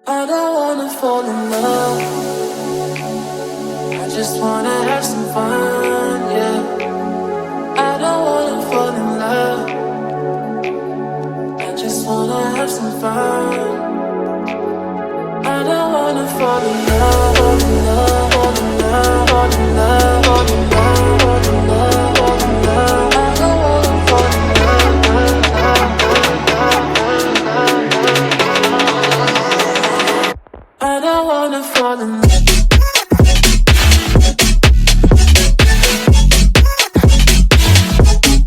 I don't wanna fall in love. I just wanna have some fun, yeah. I don't wanna fall in love. I just wanna have some fun. I don't wanna fall in love, fall in love, fall in love, fall in love, fall in love, fall in love, fall in love. I don't wanna fall in love,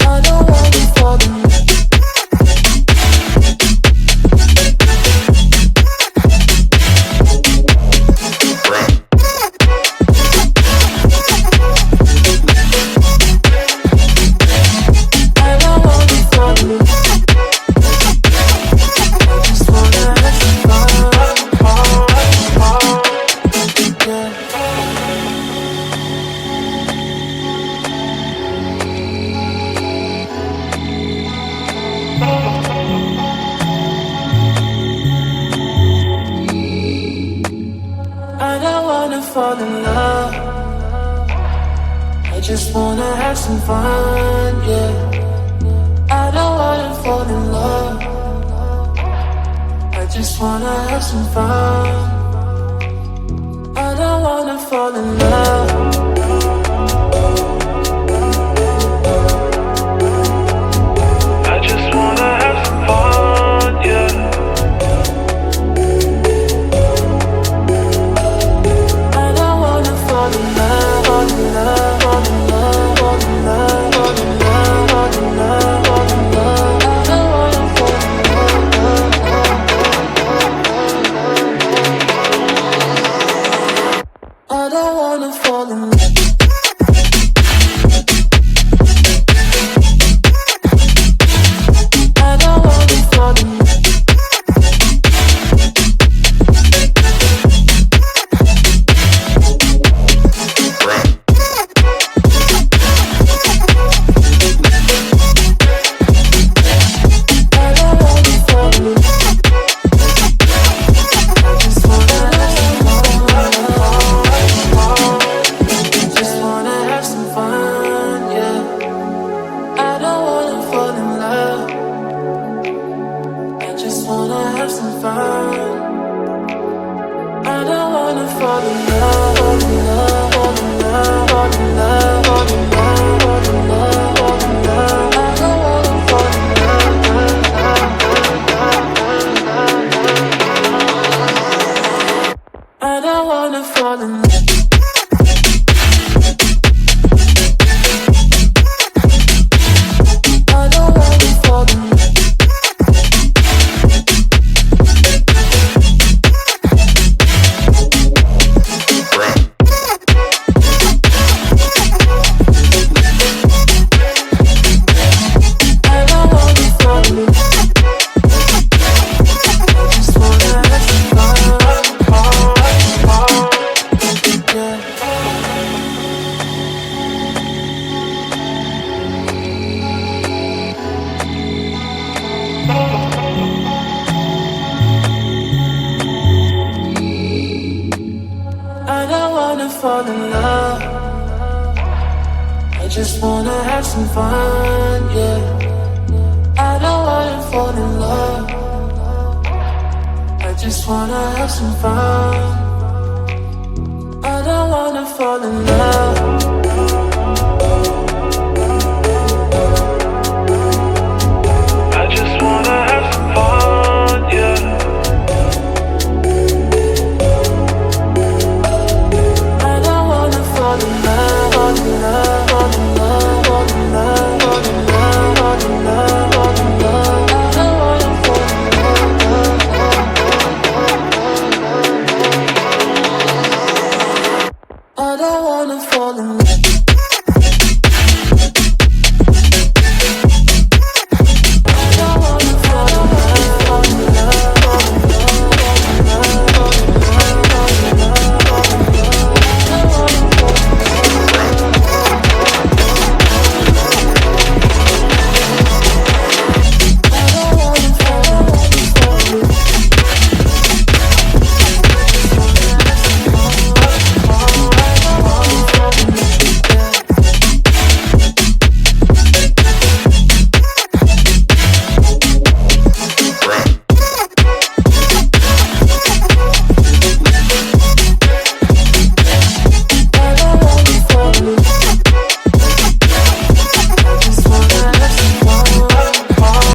I don't wanna fall in love. I don't wanna fall in love. I just wanna have some fun, yeah. I don't wanna fall in love. I just wanna have some fun. I don't wanna fall in love. I just wanna have some fun, yeah. I don't wanna fall in love. Fall in love. I just wanna have some fun, yeah. I don't wanna fall in love. I just wanna have some fun. I don't wanna fall in love.